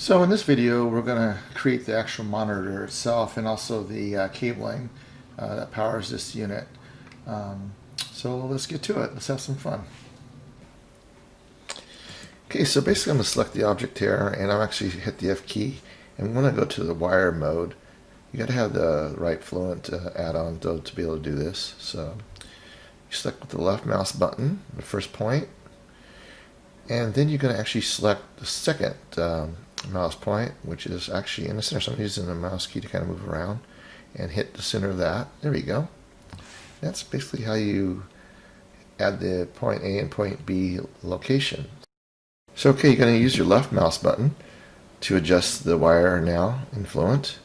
So in this video, we're going to create the actual monitor itself and also the cabling that powers this unit. So let's get to it. Let's have some fun. Okay, so basically I'm going to select the object here, and I'm actually hit the F key, and I'm going to go to the wire mode. You got to have the right Fluent add-on to be able to do this. So you select with the left mouse button, the first point, and then you're going to actually select the second mouse point, which is actually in the center. So I'm using the mouse key to kind of move around and hit the center of that. There we go. That's basically how you add the point A and point B location. So okay, you're going to use your left mouse button to adjust the wire now in Fluent.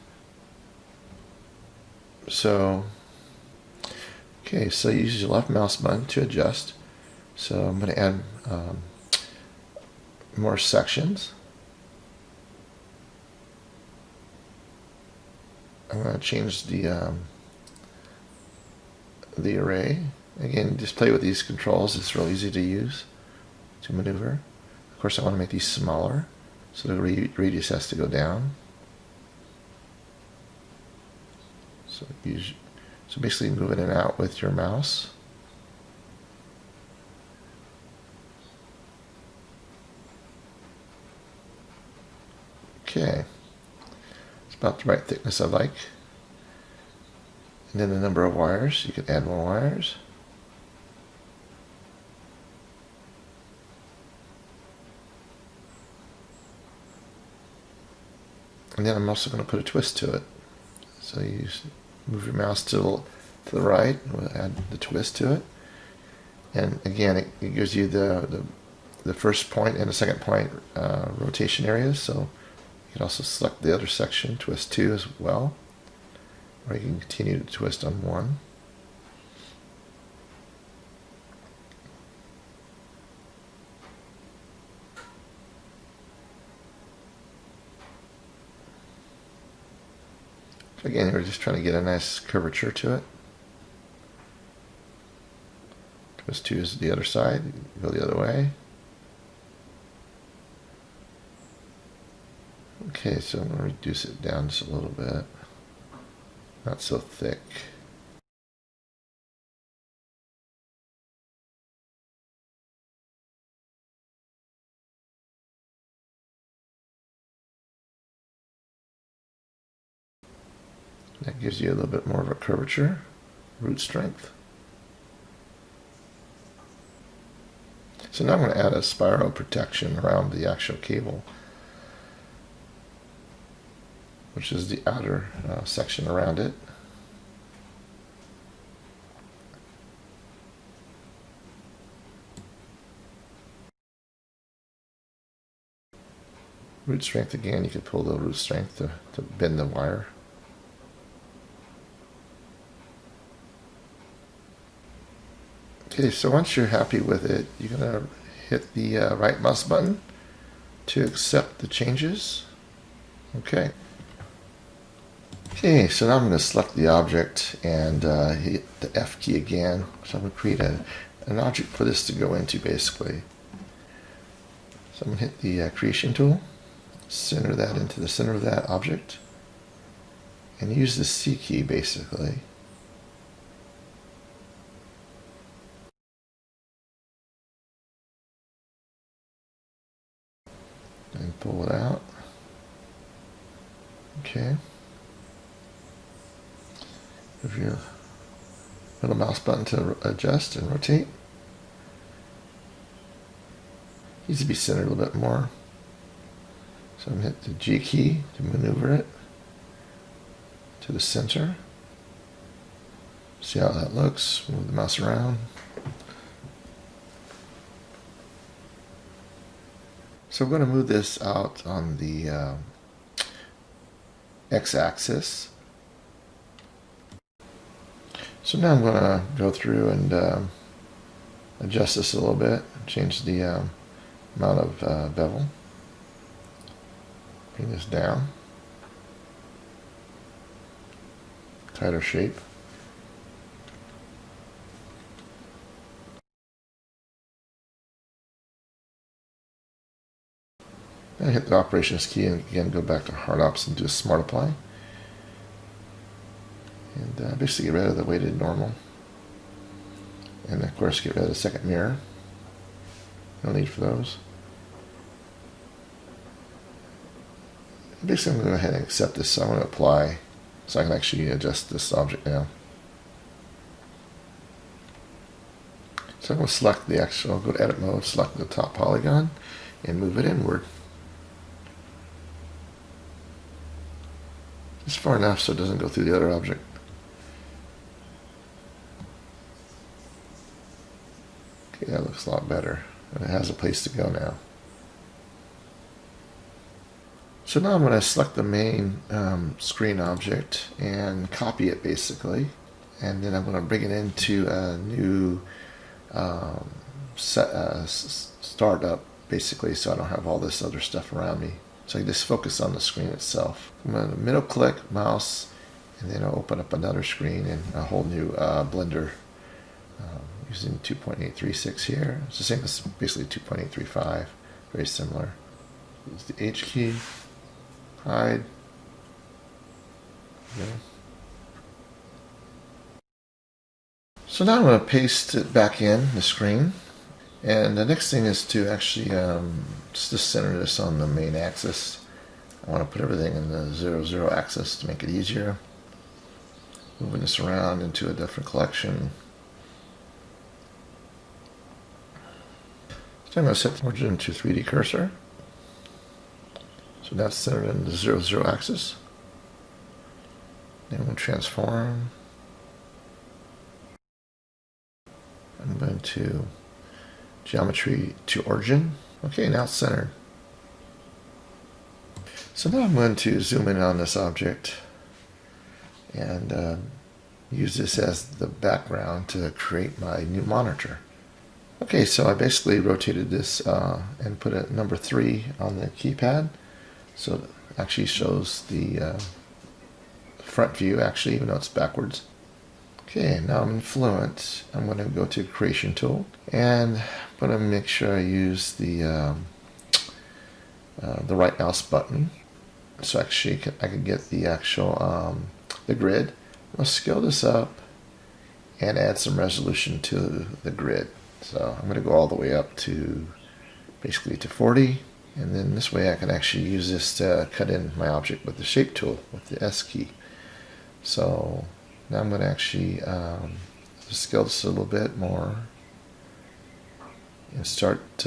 So okay, so you use your left mouse button to adjust. So I'm going to add more sections. I'm going to change the array. Again, just play with these controls. It's real easy to use to maneuver. Of course, I want to make these smaller, so the radius has to go down. So basically move it in and out with your mouse. Okay. It's about the right thickness I like. And then the number of wires. You can add more wires. And then I'm also going to put a twist to it. So you move your mouse to the right, we'll add the twist to it. And again, it gives you the first point and the second point rotation areas. So you can also select the other section, twist 2 as well. Or you can continue to twist on 1. Again, we're just trying to get a nice curvature to it. Twist 2 is the other side, go the other way. Okay, so I'm going to reduce it down just a little bit. Not so thick. That gives you a little bit more of a curvature, root strength. So now I'm going to add a spiral protection around the actual cable, which is the outer section around it. Root strength again, you can pull the root strength to bend the wire. Okay, so once you're happy with it, you're going to hit the right mouse button to accept the changes. Okay. Okay, so now I'm going to select the object and hit the F key again. So I'm going to create an object for this to go into basically. So I'm going to hit the creation tool, center that into the center of that object, and use the C key basically. And pull it out. Okay. Move your middle mouse button to adjust and rotate. Needs to be centered a little bit more. So I'm going to hit the G key to maneuver it to the center. See how that looks. Move the mouse around. So we're going to move this out on the x-axis. So now I'm going to go through and adjust this a little bit, change the amount of bevel, bring this down, tighter shape. I hit the operations key and again go back to hard ops and do a smart apply. And basically get rid of the weighted normal. And of course get rid of the second mirror. No need for those. Basically I'm going to go ahead and accept this, so I'm going to apply so I can actually adjust this object now. So I'm going to select the actual, go to edit mode, select the top polygon and move it inward. Just far enough so it doesn't go through the other object. Okay, that looks a lot better. And it has a place to go now. So now I'm going to select the main screen object and copy it basically. And then I'm going to bring it into a new startup basically, so I don't have all this other stuff around me. So I can just focus on the screen itself. I'm going to middle click, mouse, and then I'll open up another screen and a whole new Blender using 2.836 here. It's the same as basically 2.835, very similar. Use the H key, hide. Okay. So now I'm going to paste it back in the screen. And the next thing is to actually just center this on the main axis. I want to put everything in the 0, 0 axis to make it easier. Moving this around into a different collection. So I'm going to set the origin to 3D cursor. So that's centered in the 0, 0 axis. Then I'm going to transform. I'm going to geometry to origin. Okay, now it's centered. So now I'm going to zoom in on this object and use this as the background to create my new monitor. Okay, so I basically rotated this and put a number 3 on the keypad. So it actually shows the front view, actually, even though it's backwards. Okay, now I'm in Fluent. I'm going to go to Creation Tool, and I'm going to make sure I use the right mouse button, so actually I can get the actual the grid. I'm going to scale this up and add some resolution to the grid. So I'm going to go all the way up to basically to 40, and then this way I can actually use this to cut in my object with the Shape tool with the S key. So now I'm going to actually scale this a little bit more and start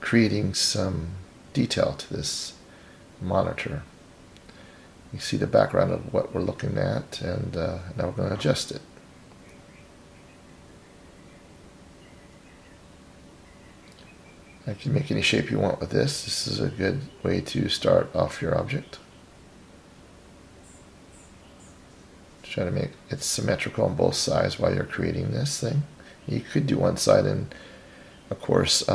creating some detail to this monitor. You see the background of what we're looking at, and now we're going to adjust it. You can make any shape you want with this. This is a good way to start off your object. Try to make it symmetrical on both sides while you're creating this thing. You could do one side and, of course,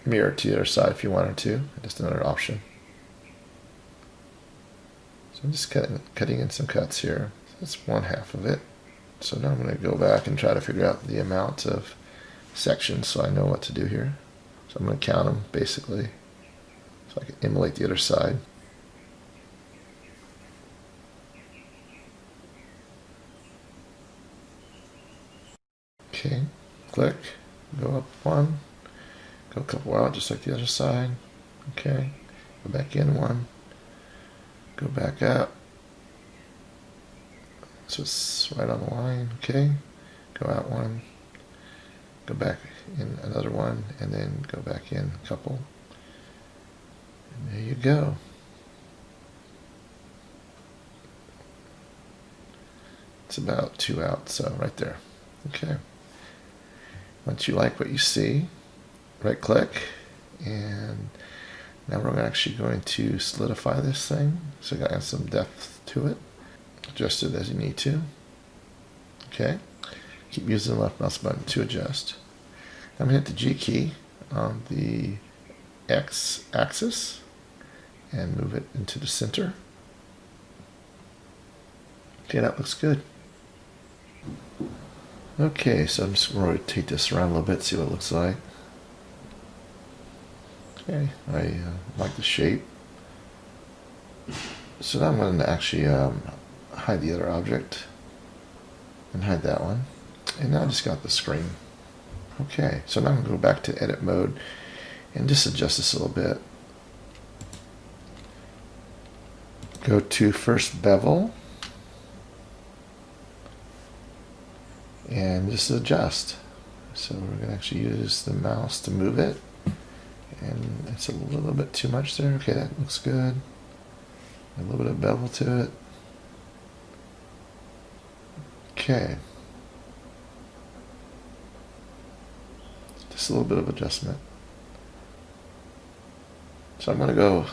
mirror to the other side if you wanted to. Just another option. So I'm just cutting in some cuts here. That's one half of it. So now I'm going to go back and try to figure out the amount of sections so I know what to do here. So I'm going to count them basically so I can emulate the other side. Okay, click, go up one, go a couple out just like the other side. Okay, go back in one, go back out. So it's right on the line. Okay, go out one, go back in another one, and then go back in a couple. And there you go. It's about 2 out, so right there. Okay. Once you like what you see, right click, and now we're actually going to solidify this thing. So you got to add some depth to it. Adjust it as you need to. Okay. Keep using the left mouse button to adjust. I'm going to hit the G key on the X axis and move it into the center. Okay, that looks good. Okay, so I'm just going to rotate this around a little bit, see what it looks like. Okay, I like the shape. So now I'm going to actually hide the other object and hide that one. And now I just got the screen. Okay, so now I'm going to go back to edit mode and just adjust this a little bit. Go to first bevel and just adjust. So we're going to actually use the mouse to move it, and it's a little bit too much there. Okay, that looks good. A little bit of bevel to it. Okay. Just a little bit of adjustment. So I'm going to go,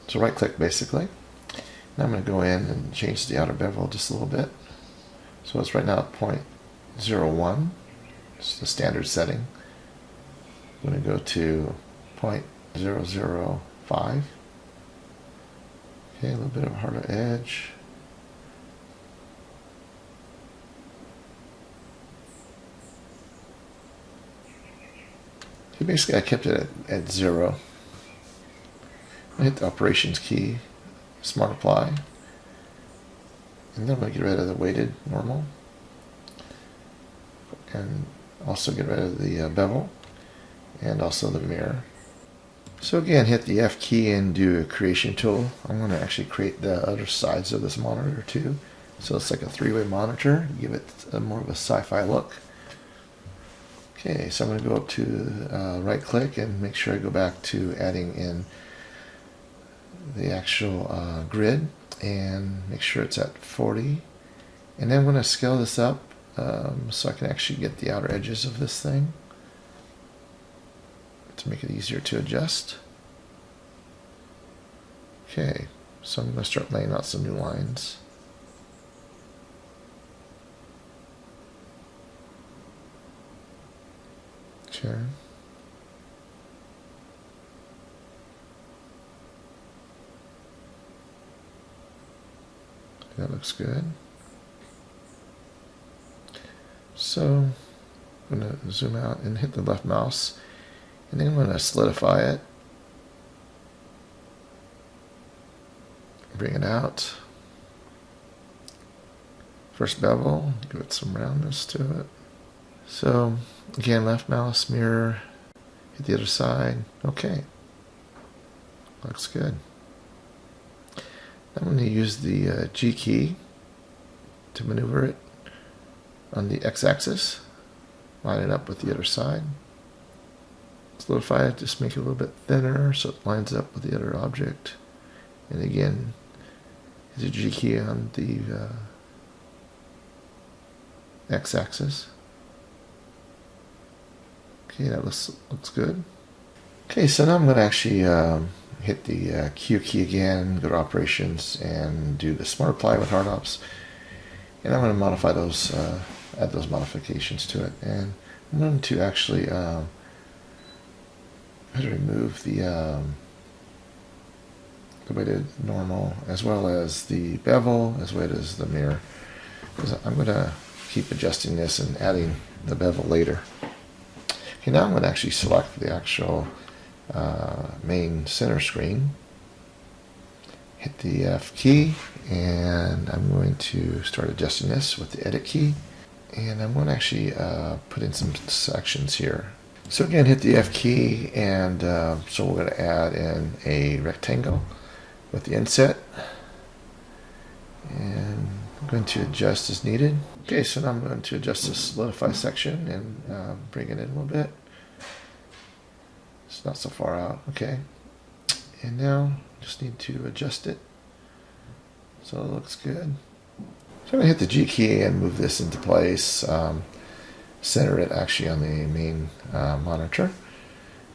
so right click basically. Now I'm going to go in and change the outer bevel just a little bit. So it's right now at 0.01. It's the standard setting. I'm going to go to 0.005. Okay, a little bit of a harder edge. So basically I kept it at 0. I hit the operations key, smart apply, and then I'm going to get rid of the weighted normal, and also get rid of the bevel, and also the mirror. So again, hit the F key and do a creation tool. I'm going to actually create the other sides of this monitor too. So it's like a three-way monitor, give it more of a sci-fi look. Okay, so I'm going to go up to right click and make sure I go back to adding in the actual grid and make sure it's at 40. And then I'm going to scale this up so I can actually get the outer edges of this thing to make it easier to adjust. Okay, so I'm going to start laying out some new lines. Okay. That looks good. So I'm going to zoom out and hit the left mouse, and then I'm going to solidify it. Bring it out. First bevel, give it some roundness to it. So again, left mouse, mirror, hit the other side. Okay, looks good. I'm going to use the G key to maneuver it on the x-axis. Line it up with the other side. Solidify it, just make it a little bit thinner so it lines up with the other object. And again, hit the G key on the x-axis. Okay, that looks good. Okay, so now I'm going to actually hit the Q key again, go to operations, and do the smart apply with hard ops. And I'm going to modify those, add those modifications to it. And I'm going to actually remove the weighted normal, as well as the bevel, as well as the mirror. Because I'm going to keep adjusting this and adding the bevel later. Okay, now I'm going to actually select the actual main center screen, hit the F key, and I'm going to start adjusting this with the edit key, and I'm going to actually put in some sections here. So again, hit the F key, and so we're going to add in a rectangle with the inset, and I'm going to adjust as needed. Okay, so now I'm going to adjust the solidify section and bring it in a little bit. It's not so far out. Okay, and now just need to adjust it so it looks good. So I'm going to hit the G key and move this into place. Center it actually on the main monitor,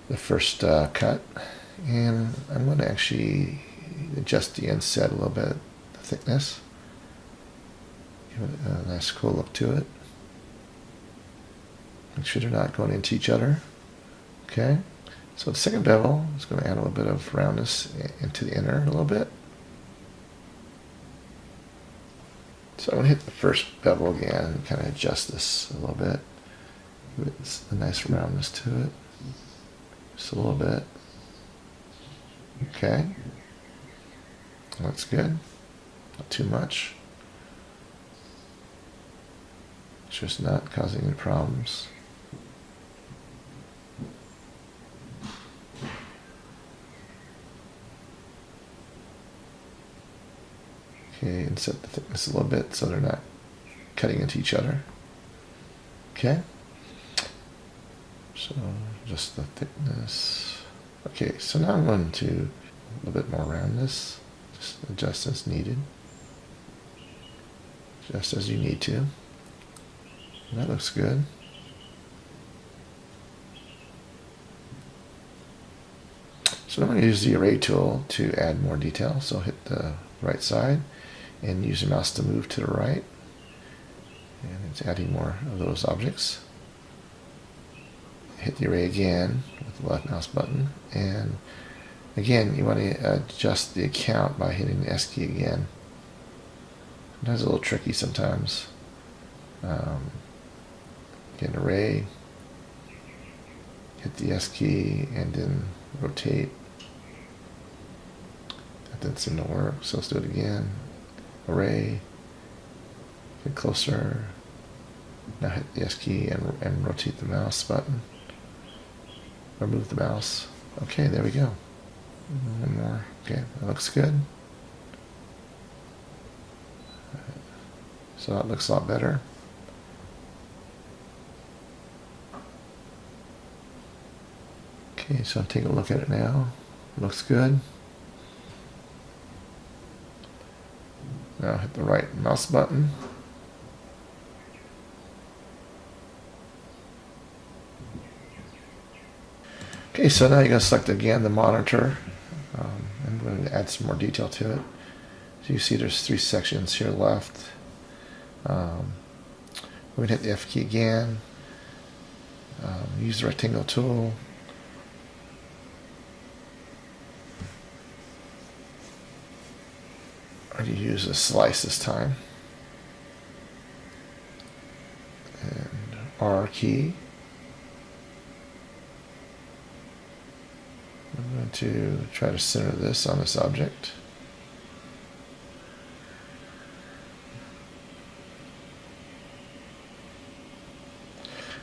the first cut, and I'm going to actually adjust the inset a little bit, the thickness. Give it a nice cool look to it. Make sure they're not going into each other. Okay, so the second bevel is going to add a little bit of roundness into the inner a little bit. So I'm going to hit the first bevel again and kind of adjust this a little bit. Give it a nice roundness to it. Just a little bit. Okay. Looks good. Not too much. It's just not causing any problems. Okay, and set the thickness a little bit so they're not cutting into each other. Okay. So just the thickness. Okay, so now I'm going to a little bit more roundness. Just adjust as needed. Just as you need to. That looks good. So I'm going to use the array tool to add more detail. So hit the right side and use your mouse to move to the right. And it's adding more of those objects. Hit the array again with the left mouse button. And again, you want to adjust the count by hitting the S key again. That's a little tricky sometimes. Get an array, hit the S key, and then rotate. That didn't seem to work, so let's do it again. Array, get closer. Now hit the S key and rotate the mouse button. Or move the mouse. Okay, there we go. One more. Okay, that looks good. So that looks a lot better. Okay, so take a look at it now. Looks good. Now hit the right mouse button. Okay, so now you're going to select again the monitor. I'm going to add some more detail to it. So you see there's 3 sections here left. We're going to hit the F key again. Use the rectangle tool. I'm going to use a slice this time. And R key. I'm going to try to center this on this object.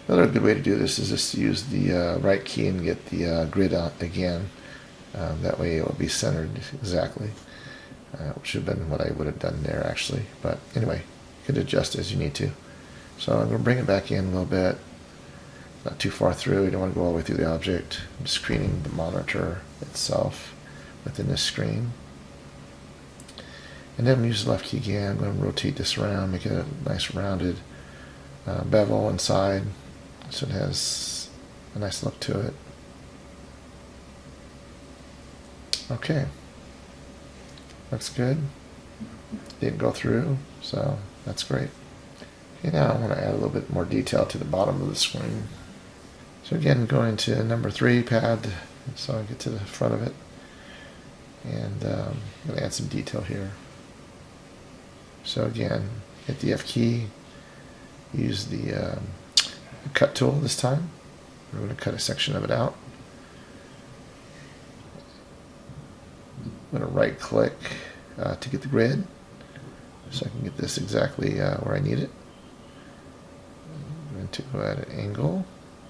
Another good way to do this is just to use the right key and get the grid out again. That way it will be centered exactly. Which should have been what I would have done there actually. But anyway, you can adjust as you need to. So I'm going to bring it back in a little bit. Not too far through. You don't want to go all the way through the object. I'm just screening the monitor itself within this screen. And then use the left key again. I'm going to rotate this around, make it a nice rounded bevel inside. So it has a nice look to it. Okay. Looks good. Didn't go through, so that's great. Okay, now I want to add a little bit more detail to the bottom of the screen. So again, going to number 3 pad, so I get to the front of it. And I'm going to add some detail here. So again, hit the F key, use the cut tool this time. We're going to cut a section of it out. I'm going to right click to get the grid so I can get this exactly where I need it. I'm going to go at an angle,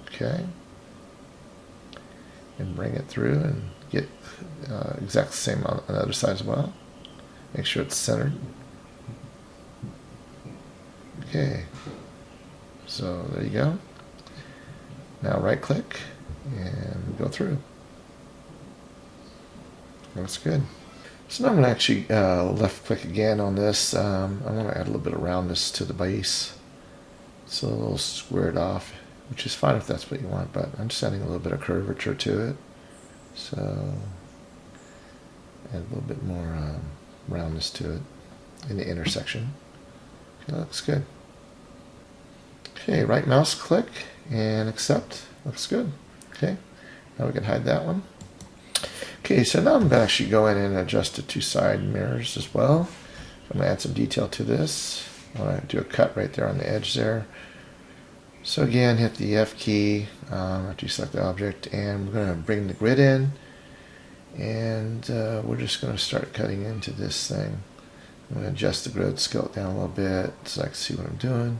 okay, and bring it through and get exactly the same on the other side as well. Make sure it's centered. Okay, so there you go. Now right click and go through. Looks good. So now I'm going to actually left click again on this. I want to add a little bit of roundness to the base. So a little squared off, which is fine if that's what you want, but I'm just adding a little bit of curvature to it. So add a little bit more roundness to it in the intersection. Okay, that looks good. Okay, right mouse click and accept. Looks good. Okay, now we can hide that one. Okay, so now I'm going to actually go in and adjust the 2 side mirrors as well. I'm going to add some detail to this. I want to do a cut right there on the edge there. So again, hit the F key after you select the object, and we're going to bring the grid in, and we're just going to start cutting into this thing. I'm going to adjust the grid, scale it down a little bit so I can see what I'm doing.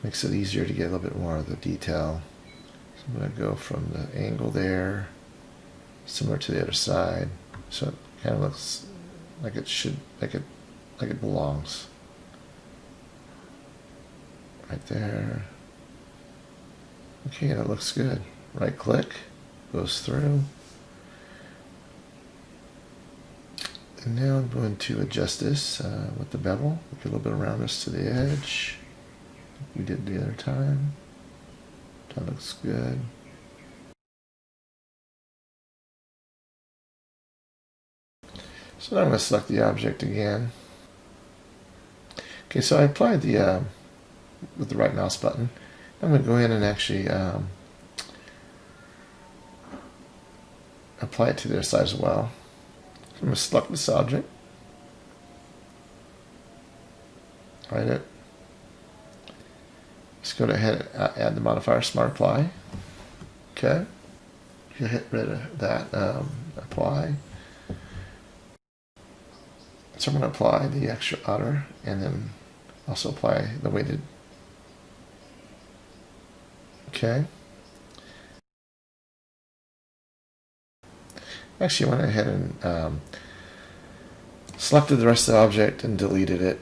Makes it easier to get a little bit more of the detail. So I'm going to go from the angle there, similar to the other side, so it kind of looks like it should, like it belongs. Right there. Okay, that looks good. Right click, goes through. And now I'm going to adjust this with the bevel. Get a little bit of roundness to the edge. Like we did the other time. That looks good. So now I'm going to select the object again. Okay, so I applied the with the right mouse button. I'm going to go in and actually apply it to their side as well. So I'm going to select this object, hide it. Let's go ahead and add the modifier Smart Apply. Okay, you hit rid of that, apply. So I'm going to apply the extra outer and then also apply the weighted. Okay. Actually, I went ahead and selected the rest of the object and deleted it.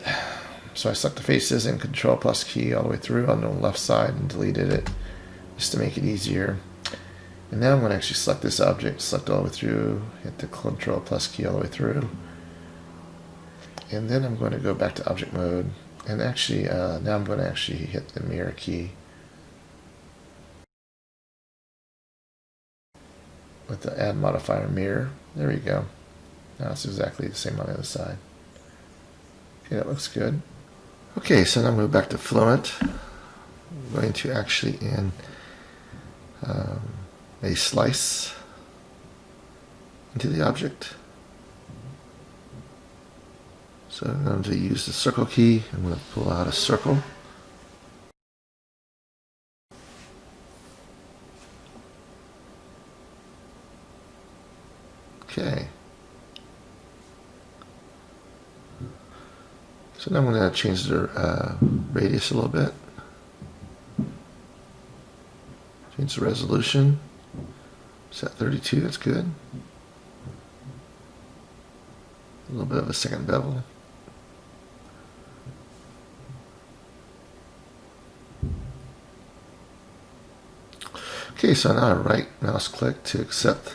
So I select the faces and Control plus key all the way through on the left side and deleted it just to make it easier. And now I'm going to actually select this object, select all the way through, hit the Control plus key all the way through. And then I'm going to go back to object mode and actually now I'm going to actually hit the mirror key with the add modifier mirror. There we go. Now it's exactly the same on the other side. Okay, that looks good. Okay, so now I'm going to go back to Fluent. I'm going to actually add a slice into the object. So I'm going to use the circle key. I'm going to pull out a circle. Okay. So now I'm going to change the radius a little bit. Change the resolution. Set 32, that's good. A little bit of a second bevel. Okay, so now I right mouse click to accept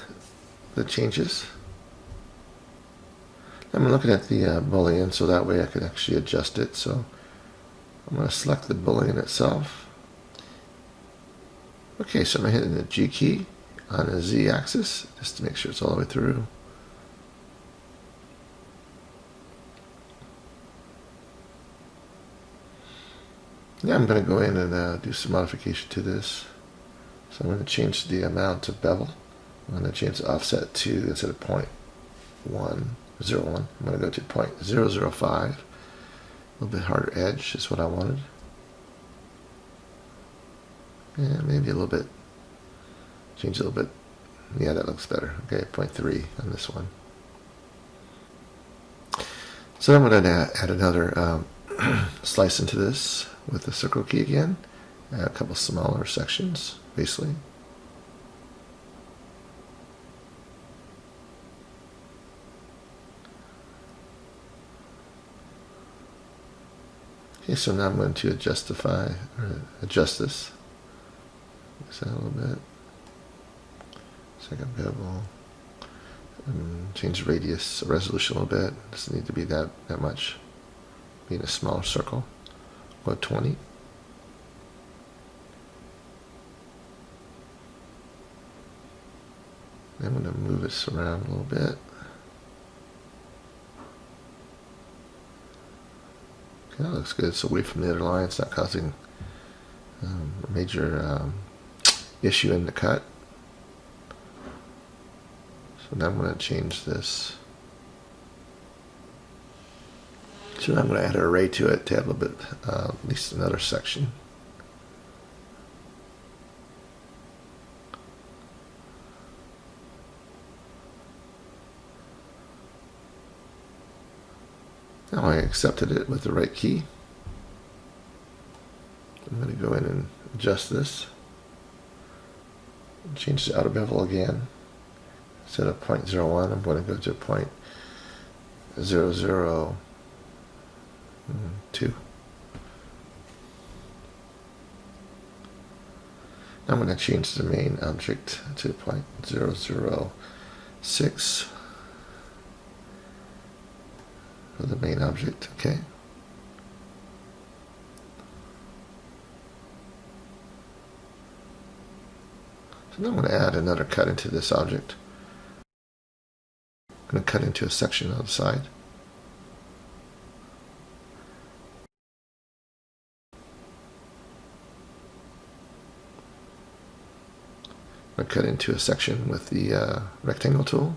the changes. I'm looking at the boolean, so that way I can actually adjust it. So I'm going to select the boolean itself. Okay, so I'm hitting the G key on the Z axis just to make sure it's all the way through. Now I'm going to go in and do some modification to this. So I'm going to change the amount of bevel. I'm going to change the offset to, instead of 0.101, I'm going to go to 0.005. A little bit harder edge is what I wanted. And maybe a little bit, change a little bit. Yeah, that looks better. Okay, 0.3 on this one. So I'm going to add another slice into this with the circle key again. Add a couple smaller sections, basically. Okay, so now I'm going to adjust this. Mix that a little bit. Second bevel. And change the radius, resolution a little bit. Doesn't need to be that much. Being a smaller circle. Go 20. I'm going to move this around a little bit. Okay, that looks good. It's away from the other line. It's not causing a major issue in the cut. So now I'm going to change this. So now I'm going to add an array to it to add a little bit, at least another section. Now I accepted it with the right key. I'm going to go in and adjust this. Change the outer bevel again. Instead of 0.01, I'm going to go to 0.002. Now I'm going to change the main object to 0.006 for the main object. Okay. So now I'm going to add another cut into this object. I'm going to cut into a section on the side. I'm going to cut into a section with the rectangle tool.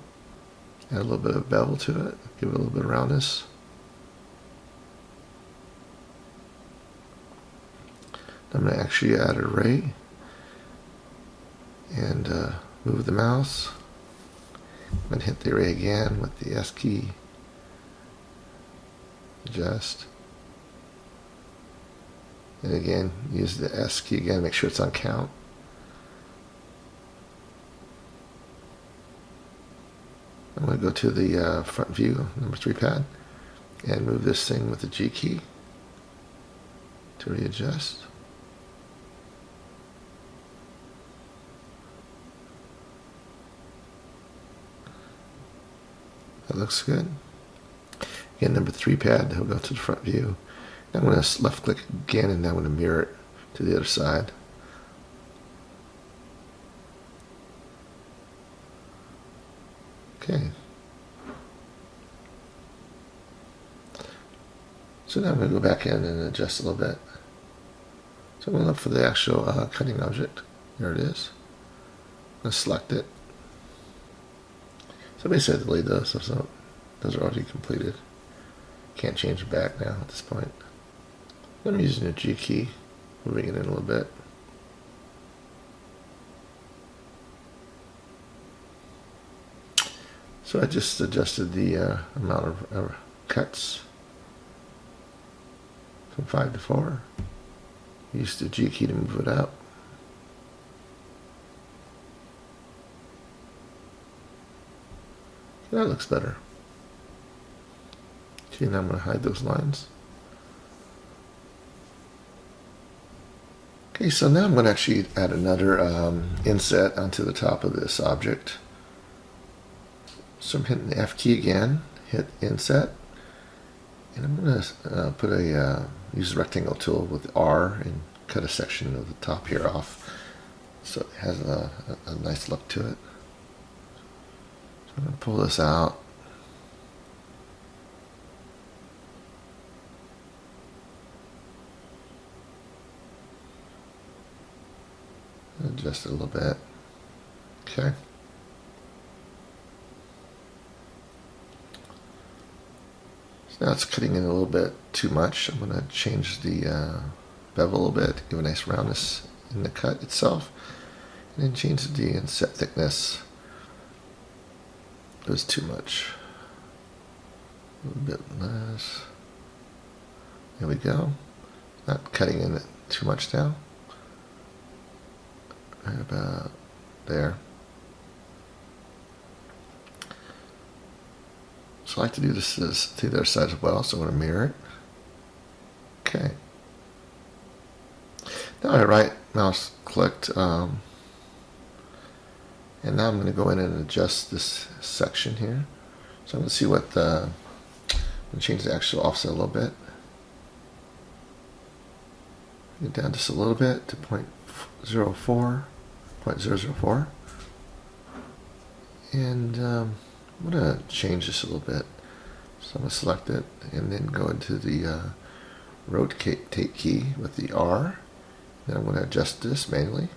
Add a little bit of bevel to it. Give it a little bit of roundness. I'm going to actually add an array and move the mouse. I'm going to hit the array again with the S key. Adjust. And again, use the S key again, make sure it's on count. I'm going to go to the front view, number 3 pad, and move this thing with the G key to readjust. That looks good. Again, number 3 pad, he'll go to the front view. Now I'm going to left click again, and now I'm going to mirror it to the other side. Okay. So now I'm going to go back in and adjust a little bit. So I'm going to look for the actual cutting object. There it is. I'm going to select it. So basically delete those, so those are already completed. Can't change it back now at this point. I'm using the G key, moving it in a little bit. So I just adjusted the amount of cuts from 5 to 4. Used the G key to move it up. That looks better. Okay, now I'm going to hide those lines. Okay, so now I'm going to actually add another inset onto the top of this object. So I'm hitting the F key again, hit inset, and I'm going to put use the rectangle tool with R and cut a section of the top here off, so it has a nice look to it. So I'm going to pull this out. Adjust it a little bit. Okay. So now it's cutting in a little bit too much. I'm going to change the bevel a little bit, give a nice roundness in the cut itself, and then change the inset thickness. It was too much. A little bit less. There we go. Not cutting in it too much now. Right about there. So I like to do this to the other side as well, so I'm going to mirror it. Okay. Now I right mouse clicked, and now I'm going to go in and adjust this section here. So I'm going to see what I'm going to change the actual offset a little bit. Get down just a little bit to 0.04. And I'm going to change this a little bit. So I'm going to select it and then go into the rotate key with the R. Then I'm going to adjust this manually.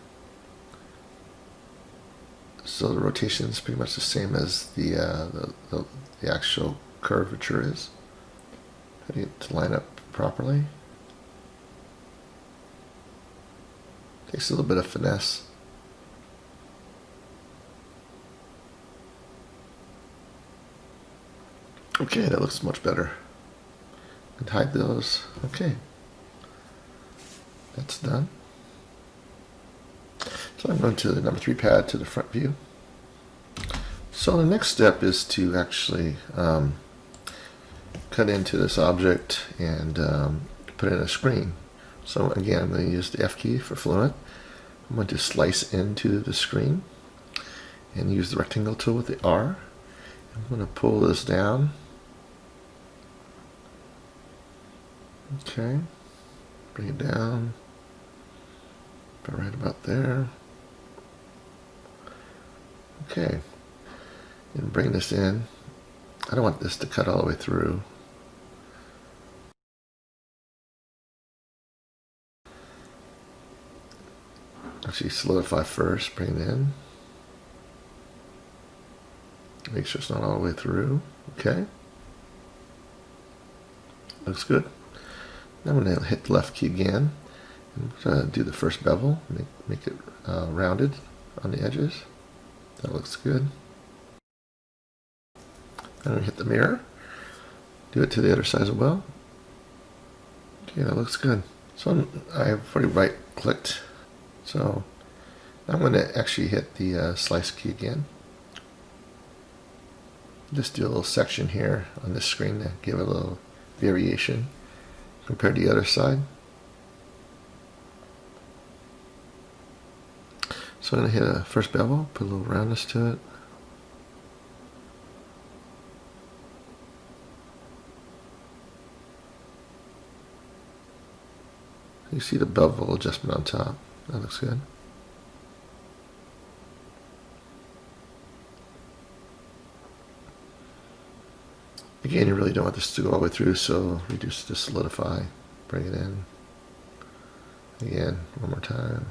So the rotation is pretty much the same as the actual curvature is. I need it to line up properly. Takes a little bit of finesse. Okay, that looks much better. and hide those. Okay, that's done. So I'm going to the number 3 pad to the front view. So the next step is to actually cut into this object and put in a screen. So again, I'm going to use the F key for fluent. I'm going to slice into the screen and use the rectangle tool with the R. I'm going to pull this down. Okay, bring it down, about right about there. Okay, and bring this in. I don't want this to cut all the way through. Actually solidify first, bring it in. Make sure it's not all the way through. Okay. Looks good. Now I'm going to hit the left key again. And do the first bevel. Make it rounded on the edges. That looks good. I'm going to hit the mirror. Do it to the other side as well. Okay, that looks good. So I've already right clicked. So I'm going to actually hit the slice key again. Just do a little section here on this screen to give it a little variation compared to the other side. So I'm going to hit a first bevel, put a little roundness to it. You see the bevel adjustment on top. That looks good. Again, you really don't want this to go all the way through, so reduce to solidify. Bring it in. Again, one more time.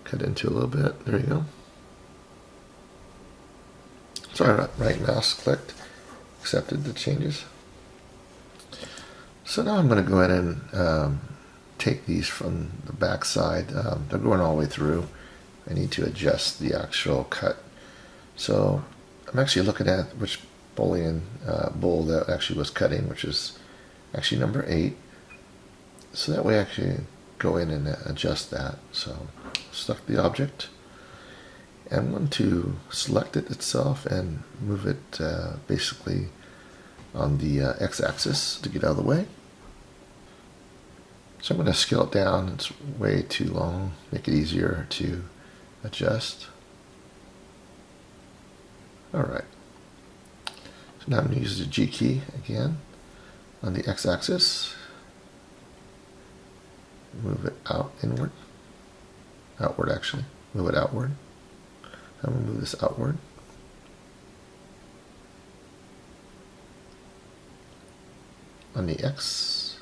Cut into a little bit. There you go. Sorry, right mouse clicked. Accepted the changes. So now I'm going to go ahead and take these from the back side. They're going all the way through. I need to adjust the actual cut. So I'm actually looking at which Boolean bool that actually was cutting, which is actually number 8. So that way I actually go in and adjust that. So select the object. And I'm going to select it itself and move it basically on the x-axis to get out of the way. So I'm going to scale it down. It's way too long. Make it easier to adjust. Alright. So now I'm going to use the G key again on the x-axis. Move it out inward. Outward actually. Move it outward. I'm going to move this outward. On the X.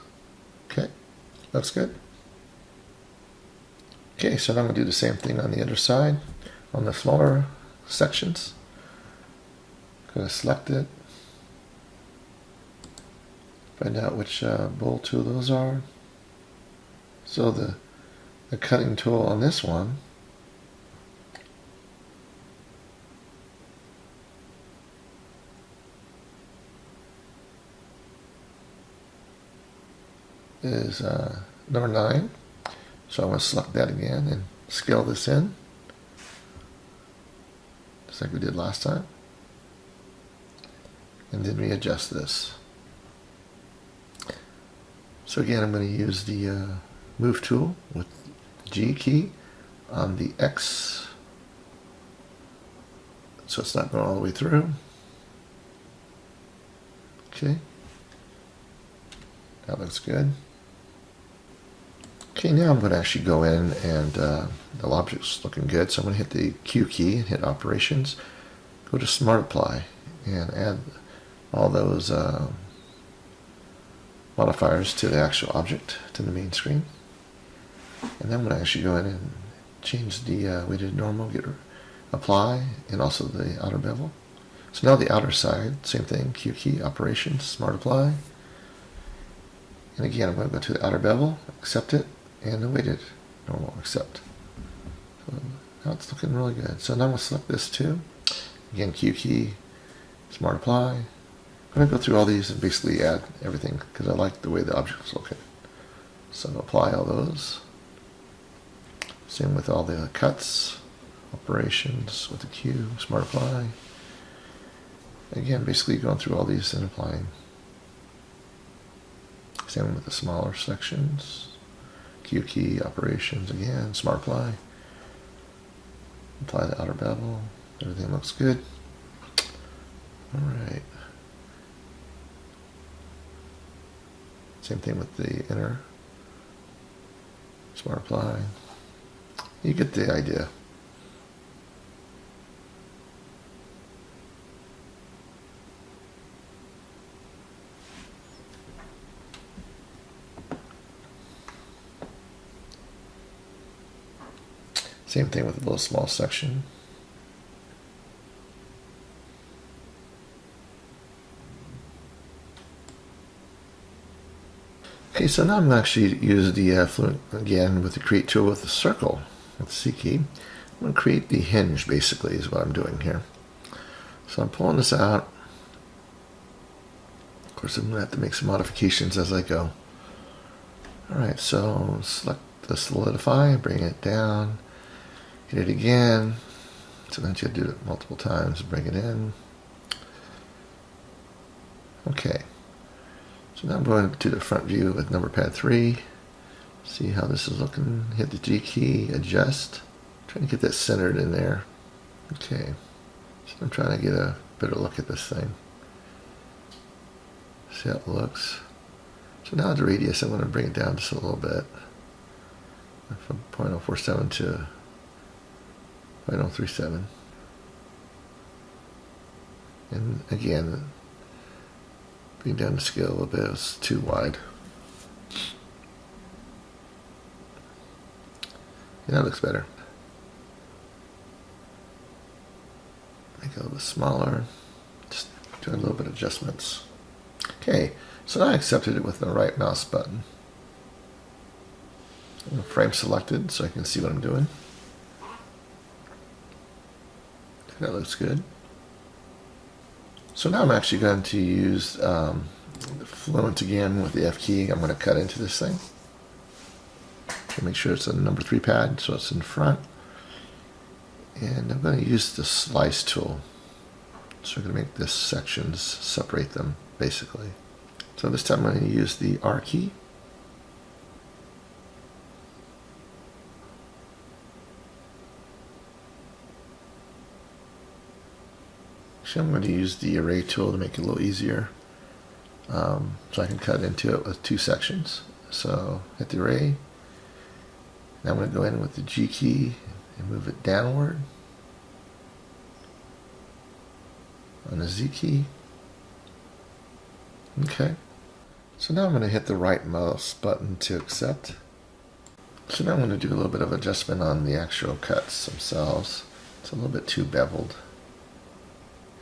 Okay. Looks good. Okay, so now I'm going to do the same thing on the other side, on the smaller sections. Going to select it. Find out which Bool tool those are. So the cutting tool on this one is number 9. So I'm going to select that again and scale this in, just like we did last time. And then readjust this. So again, I'm going to use the move tool with the G key on the X, so it's not going all the way through. Okay, that looks good. Okay, now I'm going to actually go in and the object's looking good, so I'm going to hit the Q key and hit Operations, go to Smart Apply, and add all those modifiers to the actual object, to the main screen. And then I'm going to actually go in and change the way to normal, get Apply, and also the outer bevel. So now the outer side, same thing, Q key, Operations, Smart Apply. And again, I'm going to go to the outer bevel, accept it, and the weighted normal, accept. So now it's looking really good. So now I'm going to select this too. Again, Q key, Smart Apply. I'm going to go through all these and basically add everything because I like the way the objects look. So apply all those. Same with all the cuts, operations with the Q, Smart Apply. Again, basically going through all these and applying. Same with the smaller sections. Q key, operations, again, Smart Apply. Apply the outer bevel. Everything looks good. Alright. Same thing with the inner. Smart Apply. You get the idea. Same thing with a little small section. Okay, so now I'm going to actually use the Fluent again with the Create tool with the circle with the C key. I'm going to create the hinge basically is what I'm doing here. So I'm pulling this out. Of course, I'm going to have to make some modifications as I go. Alright, so select the solidify, bring it down, hit it again. Sometimes you have to do it multiple times, bring it in. Okay. So now I'm going to the front view with number pad 3. See how this is looking. Hit the G key, adjust. Trying to get that centered in there. Okay. So I'm trying to get a better look at this thing. See how it looks. So now the radius, I'm going to bring it down just a little bit. From 0.047 to 0.037. And again, bring down the scale a little bit. It's too wide. Yeah, that looks better. Make it a little bit smaller. Just do a little bit of adjustments. Okay, so now I accepted it with the right mouse button. Frame selected so I can see what I'm doing. That looks good. So now I'm actually going to use the Fluent again with the F key. I'm going to cut into this thing. So make sure it's a number 3 pad so it's in front. And I'm going to use the slice tool. So I'm going to make this sections, separate them basically. So this time I'm going to use the R key. Actually, I'm going to use the array tool to make it a little easier. So I can cut into it with 2 sections. So hit the array. Now I'm going to go in with the G key and move it downward. On the Z key. Okay. So now I'm going to hit the right mouse button to accept. So now I'm going to do a little bit of adjustment on the actual cuts themselves. It's a little bit too beveled,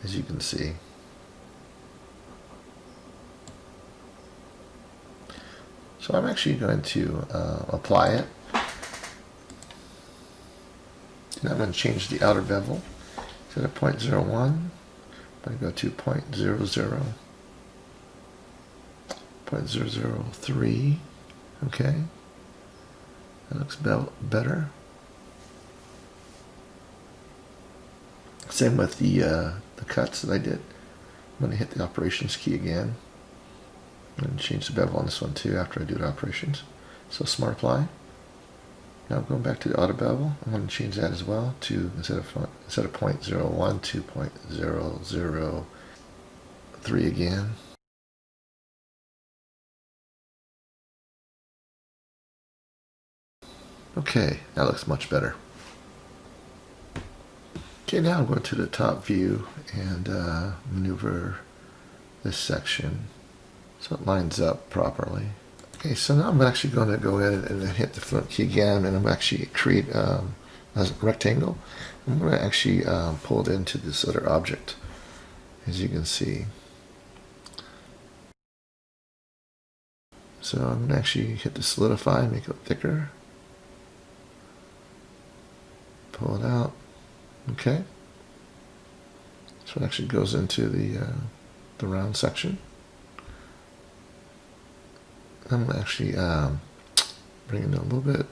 as you can see. So I'm actually going to apply it. And I'm going to change the outer bevel to the 0.01. I'm going to go to 0.00, 0.003. Okay, that looks better. Same with the cuts that I did. I'm going to hit the operations key again. I'm going to change the bevel on this one too after I do the operations. So Smart Apply. Now I'm going back to the auto bevel. I'm going to change that as well to instead of 0.01 to 0.003 again. Okay, that looks much better. Okay, now I'm going to the top view and maneuver this section so it lines up properly. Okay, so now I'm actually going to go in and hit the Fluent key again, and I'm actually create a rectangle. I'm going to actually pull it into this other object, as you can see. So I'm going to actually hit the solidify, make it thicker. Pull it out. Okay. So So it actually goes into the round section. I'm going to actually bring it in a little bit.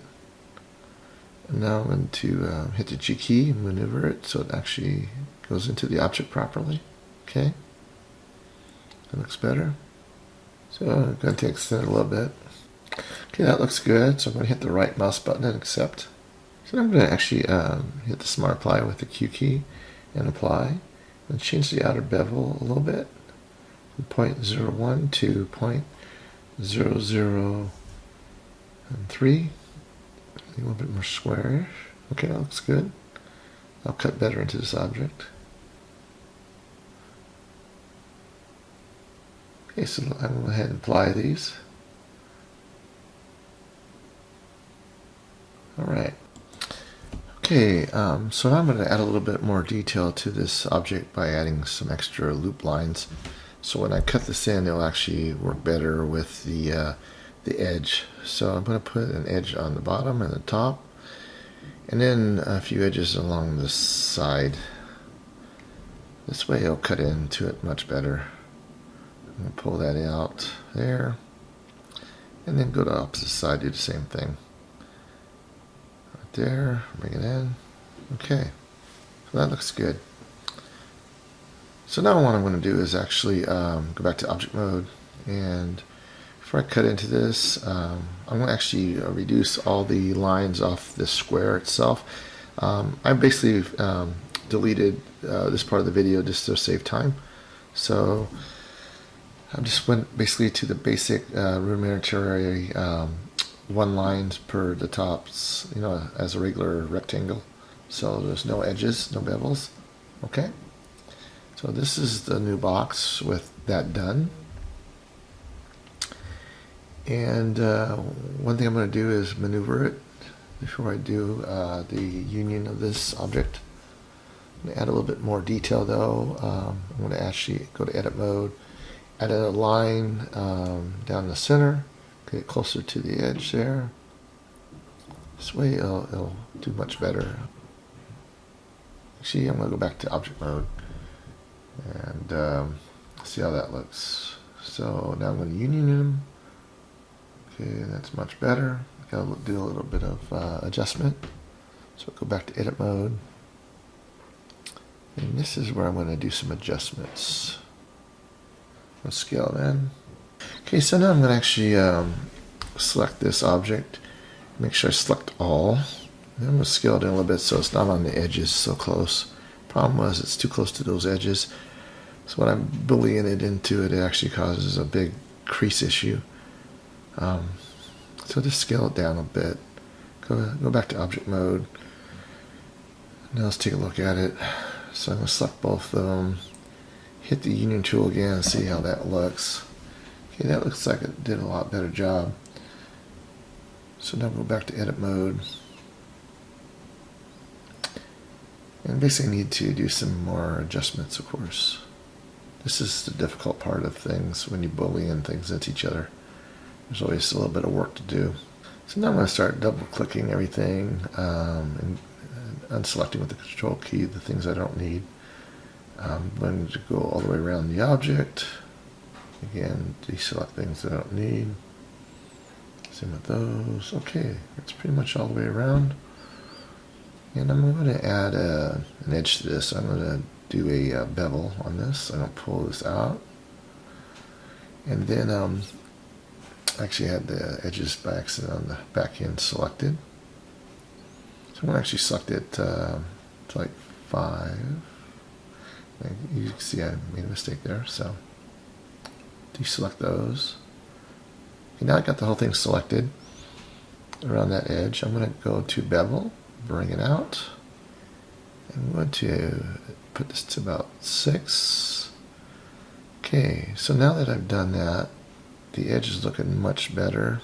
And now I'm going to hit the G key and maneuver it so it actually goes into the object properly. Okay. That looks better. So I'm going to extend it a little bit. Okay, that looks good. So I'm going to hit the right mouse button and accept. So now I'm going to actually hit the Smart Apply with the Q key and apply. And change the outer bevel a little bit from 0.01 to 0.003. A little bit more squarish. Okay, that looks good. I'll cut better into this object. Okay, so I'm going to go ahead and apply these. Alright. Okay, so now I'm going to add a little bit more detail to this object by adding some extra loop lines. So when I cut this in, it'll actually work better with the edge. So I'm going to put an edge on the bottom and the top, and then a few edges along the side. This way it'll cut into it much better. I'm going to pull that out there, and then go to the opposite side, do the same thing. Right there, bring it in. Okay, so that looks good. So now what I'm going to do is actually go back to object mode, and before I cut into this, I'm going to actually reduce all the lines off this square itself. I basically deleted this part of the video just to save time. So I just went basically to the basic rudimentary one lines per the tops, you know, as a regular rectangle. So there's no edges, no bevels. Okay. So this is the new box with that done. And one thing I'm going to do is maneuver it before I do the union of this object. I'm going to add a little bit more detail though. I'm going to actually go to edit mode, add a line down the center, get it closer to the edge there. This way it'll do much better. Actually, I'm going to go back to object mode and see how that looks. So now I'm going to union them. Okay, that's much better. I'll do a little bit of adjustment. So I'll go back to edit mode. And this is where I'm going to do some adjustments. I'll scale it in. Okay, so now I'm going to actually select this object. Make sure I select all. And I'm going to scale it in a little bit so it's not on the edges so close. Problem was it's too close to those edges. So when I'm bullying it into it, it actually causes a big crease issue. So just scale it down a bit. Go back to object mode. Now let's take a look at it. So I'm going to select both of them. Hit the union tool again and see how that looks. Okay, that looks like it did a lot better job. So now go back to edit mode. And basically need to do some more adjustments, of course. This is the difficult part of things when you bully in things into each other. There's always a little bit of work to do. So now I'm going to start double clicking everything and unselecting with the control key the things I don't need. I'm going to go all the way around the object. Again, deselect things I don't need. Same with those. Okay, that's pretty much all the way around. And I'm going to add an edge to this. I'm going to do a bevel on this. I'm going to pull this out. And then I actually had the edges by accident on the back end selected. So I'm going to actually select it to like 5. You can see I made a mistake there. So deselect those. Okay, now I got the whole thing selected around that edge. I'm going to go to bevel, bring it out. I'm going to put this to about 6. Okay, so now that I've done that, the edge is looking much better.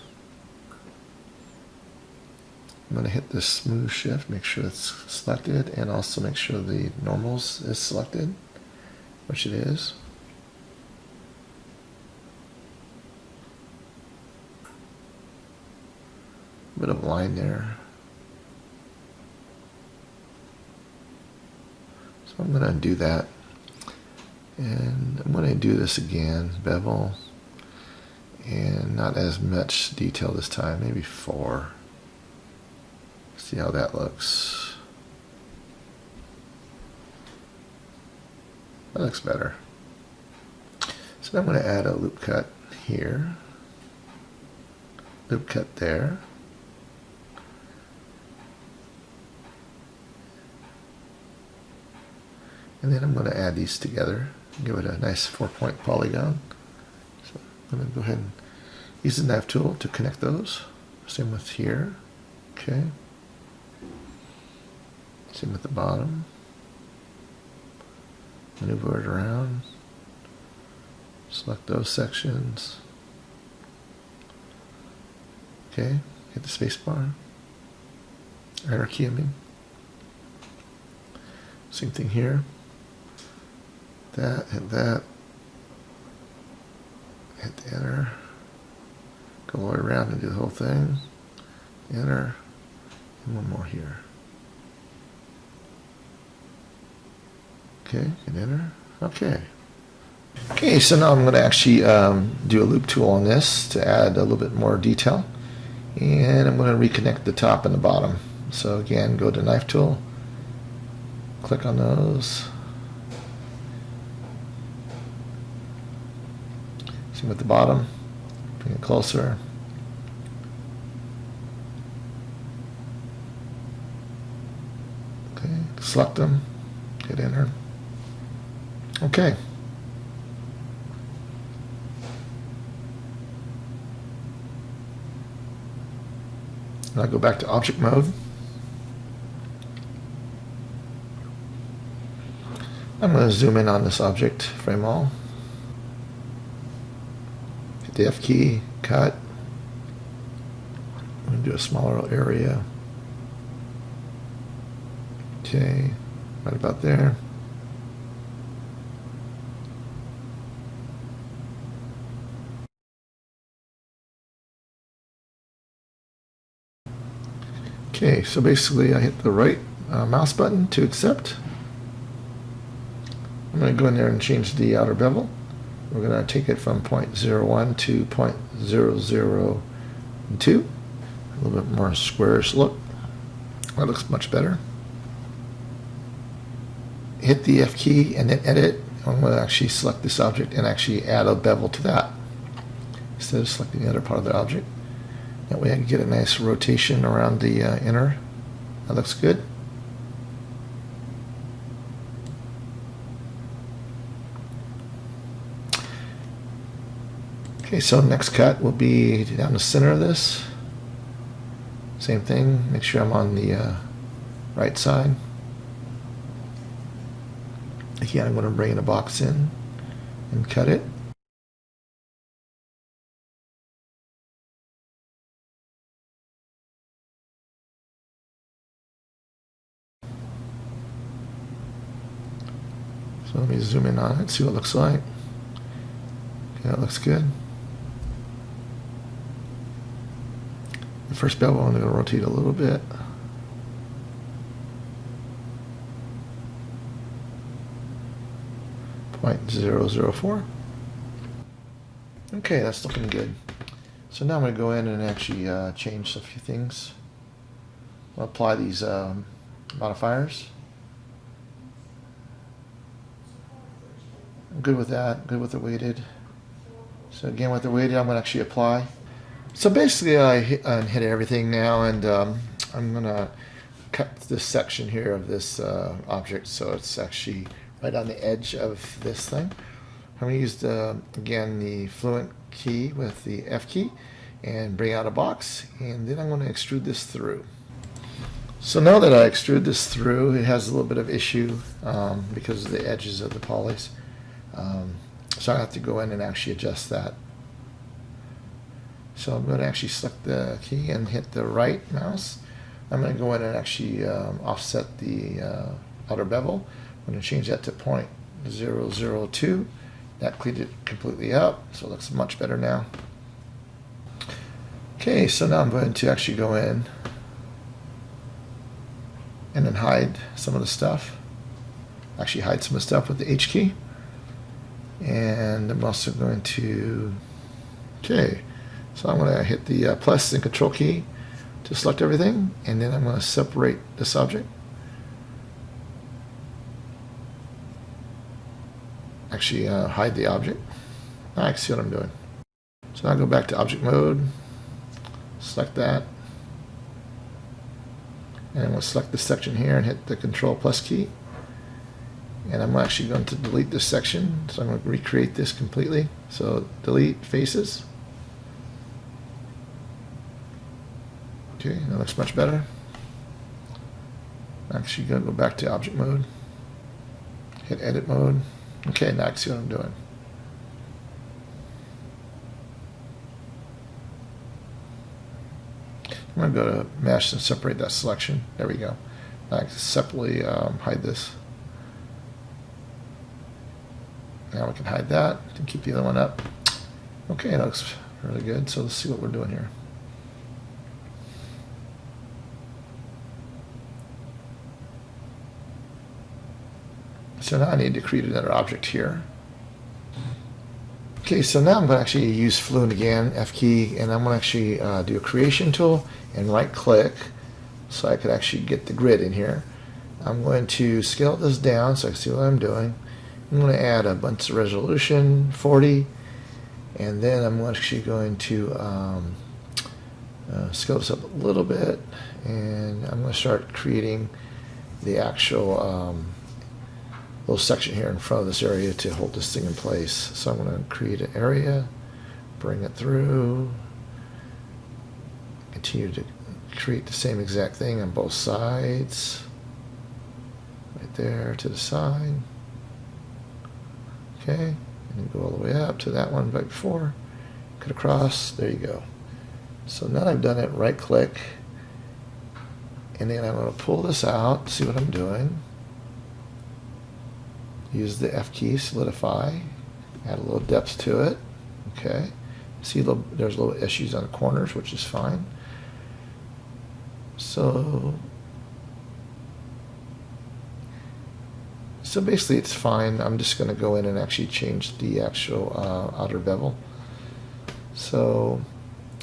I'm going to hit the smooth shift, make sure it's selected, and also make sure the normals is selected, which it is. A bit of line there. So I'm going to undo that. And I'm going to do this again, bevel, and not as much detail this time, maybe 4. See how that looks. That looks better. So now I'm going to add a loop cut here, loop cut there. And then I'm going to add these together, give it a nice 4-point polygon. So I'm going to go ahead and use the knife tool to connect those. Same with here. Okay. Same with the bottom. Maneuver it around. Select those sections. Okay. Hit the space bar. Enter key, I mean. Same thing here. That, hit that. Hit the enter. Go all the way around and do the whole thing. Enter. And one more here. Okay, and enter. Okay. Okay, so now I'm going to actually do a loop tool on this to add a little bit more detail. And I'm going to reconnect the top and the bottom. So again, go to knife tool. Click on those. Same with the bottom. Bring it closer. Okay, select them. Hit enter. Okay. Now go back to object mode. I'm going to zoom in on this object, frame all. Hit the F key, cut. I'm going to do a smaller area. Okay, right about there. Okay, so basically I hit the right mouse button to accept. I'm going to go in there and change the outer bevel. We're going to take it from 0.01 to 0.002. A little bit more squarish look. That looks much better. Hit the F key and then edit. I'm going to actually select this object and actually add a bevel to that instead of selecting the other part of the object. That way I can get a nice rotation around the inner. That looks good. Okay, so next cut will be down the center of this. Same thing, make sure I'm on the right side. Again, I'm going to bring a box in and cut it. So let me zoom in on it, see what it looks like. Okay, that looks good. The first bevel I'm going to rotate a little bit. .004. Okay, that's looking good. So now I'm going to go in and actually change a few things. I'll apply these modifiers. I'm good with that, good with the weighted. So again, with the weighted, I'm going to actually apply. So basically, I hit everything now, and I'm going to cut this section here of this object so it's actually right on the edge of this thing. I'm going to use, again, the fluent key with the F key and bring out a box, and then I'm going to extrude this through. So now that I extrude this through, it has a little bit of issue because of the edges of the polys. So I have to go in and actually adjust that. So I'm going to actually select the key and hit the right mouse. I'm going to go in and actually offset the outer bevel. I'm going to change that to 0.002. That cleaned it completely up, so it looks much better now. Okay, so now I'm going to actually go in and then hide some of the stuff. Actually hide some of the stuff with the H key. And I'm also going to, okay, so I'm going to hit the plus and control key to select everything, and then I'm going to separate this object. Actually hide the object. I can see what I'm doing. So now I go back to object mode, select that, and I'm going to select this section here and hit the control plus key. And I'm actually going to delete this section, so I'm going to recreate this completely. So delete faces. Okay, that looks much better. I'm actually going to go back to object mode, hit edit mode. Okay, now I can see what I'm doing. I'm going to go to mesh and separate that selection. There we go. I can separately hide this. Now we can hide that and keep the other one up. Okay, that looks really good. So let's see what we're doing here. So now I need to create another object here. Okay, so now I'm going to actually use Fluent again, F key, and I'm going to actually do a creation tool and right click so I could actually get the grid in here. I'm going to scale this down so I can see what I'm doing. I'm going to add a bunch of resolution, 40, and then I'm actually going to scale this up a little bit, and I'm going to start creating the actual little section here in front of this area to hold this thing in place. So I'm going to create an area, bring it through, continue to create the same exact thing on both sides, right there to the side. Okay, and then go all the way up to that one right before, cut across, there you go. So now I've done it, right click, and then I'm going to pull this out, see what I'm doing. Use the F key, solidify, add a little depth to it. Okay, see there's little issues on the corners, which is fine. So basically it's fine. I'm just going to go in and actually change the actual outer bevel. So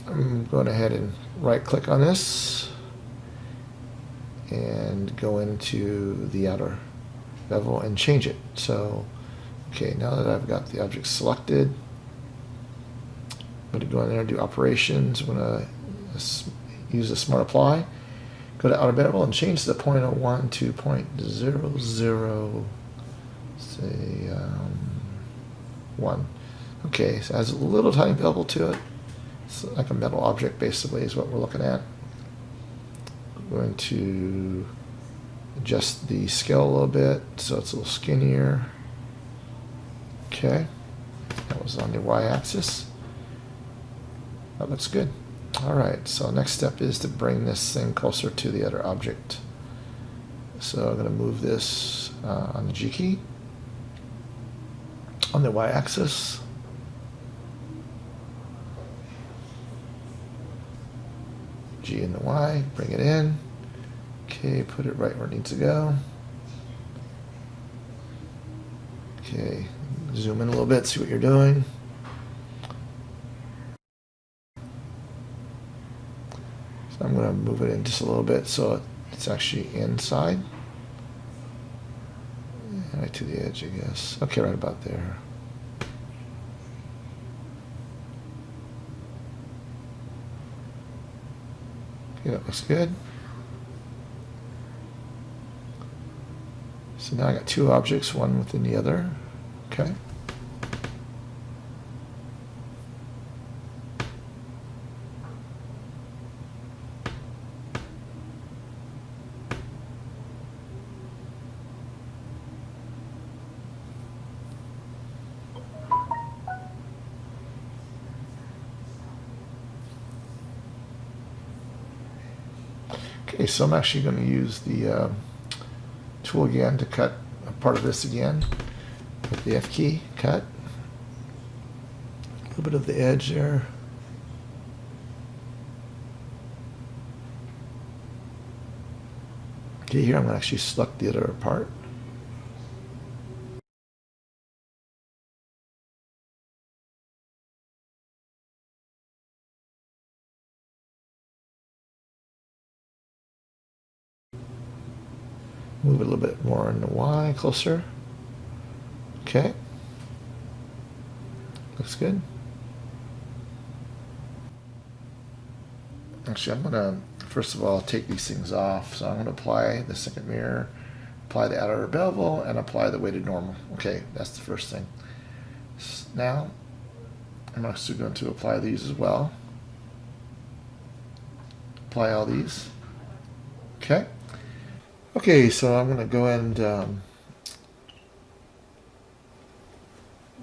I'm going ahead and right click on this and go into the outer bevel and change it. So okay, now that I've got the object selected, I'm going to go in there and do operations. I'm going to use the smart apply, go to outer bevel and change the 0.01 to 0.00, say 1. Okay, so it has a little tiny bevel to it. It's like a metal object basically is what we're looking at. I'm going to adjust the scale a little bit so it's a little skinnier. Okay, that was on the y-axis. That looks good. Alright, so next step is to bring this thing closer to the other object. So I'm going to move this on the G key, on the y-axis. G and the Y, bring it in. Okay, put it right where it needs to go. Okay, zoom in a little bit, see what you're doing. So I'm going to move it in just a little bit so it's actually inside. Right to the edge, I guess. Okay, right about there. Okay, that looks good. So now I got two objects, one within the other. Okay. Okay, so I'm actually going to use the tool again to cut a part of this again with the F key, cut a little bit of the edge there. Okay, here I'm going to actually select the other part. Move it a little bit more in the Y, closer. Okay. Looks good. Actually, I'm going to, first of all, take these things off. So I'm going to apply the second mirror, apply the outer bevel, and apply the weighted normal. Okay, that's the first thing. Now, I'm also going to apply these as well. Apply all these. Okay. Okay, so I'm going to go and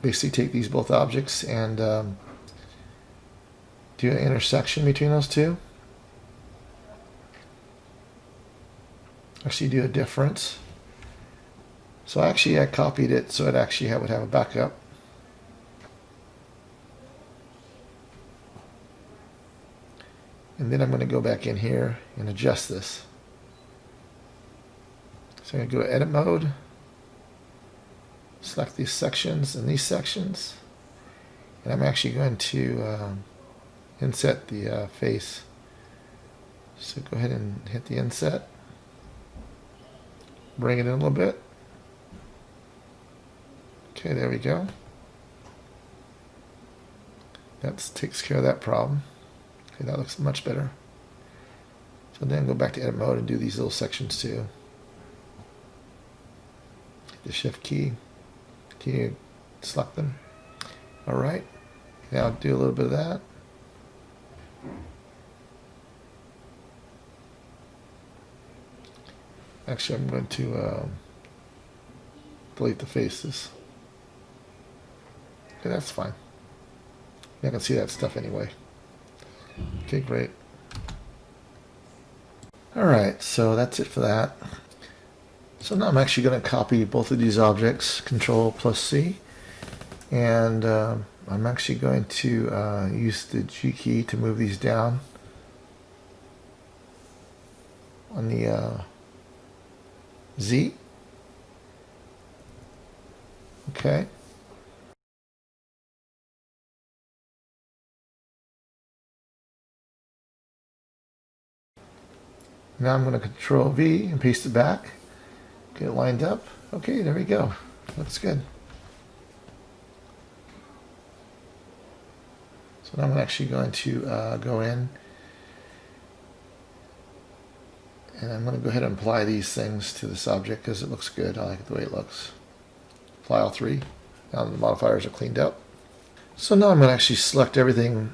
basically take these both objects and do an intersection between those two. Actually do a difference. So actually I copied it so it actually would have a backup. And then I'm going to go back in here and adjust this. So I'm going to go to edit mode, select these sections and these sections, and I'm actually going to inset the face. So go ahead and hit the inset, bring it in a little bit. Okay, there we go. That takes care of that problem. Okay, that looks much better. So then go back to edit mode and do these little sections too. Hit the shift key, continue to select them. All right, now do a little bit of that. Actually, I'm going to delete the faces. Okay, that's fine. I can see that stuff anyway. Okay, great. All right, so that's it for that. So now I'm actually going to copy both of these objects, Control plus C, and I'm actually going to use the G key to move these down on the Z. Okay. Now I'm going to Control V and paste it back. Get it lined up. Okay, there we go. Looks good. So now I'm actually going to go in and I'm going to go ahead and apply these things to this object because it looks good. I like the way it looks. Apply all three. Now the modifiers are cleaned up. So now I'm going to actually select everything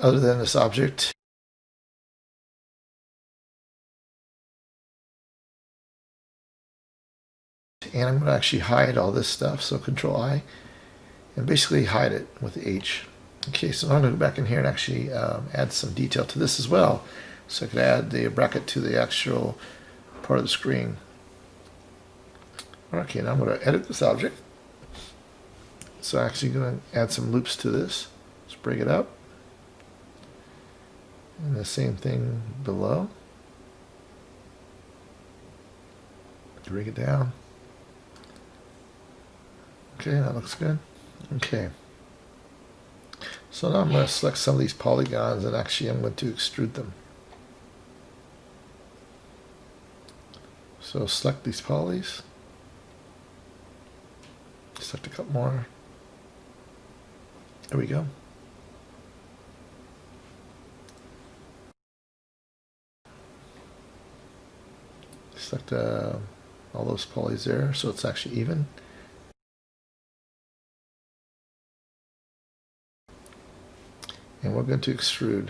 other than this object. And I'm going to actually hide all this stuff. So Control I and basically hide it with the H. Okay, so I'm going to go back in here and actually add some detail to this as well. So I could add the bracket to the actual part of the screen. Okay, now I'm going to edit this object. So I'm actually going to add some loops to this. Let's bring it up. And the same thing below. Bring it down. Okay, that looks good. Okay. So now I'm going to select some of these polygons and actually I'm going to extrude them. So select these polys. Select a couple more. There we go. Select all those polys there so it's actually even. And we're going to extrude.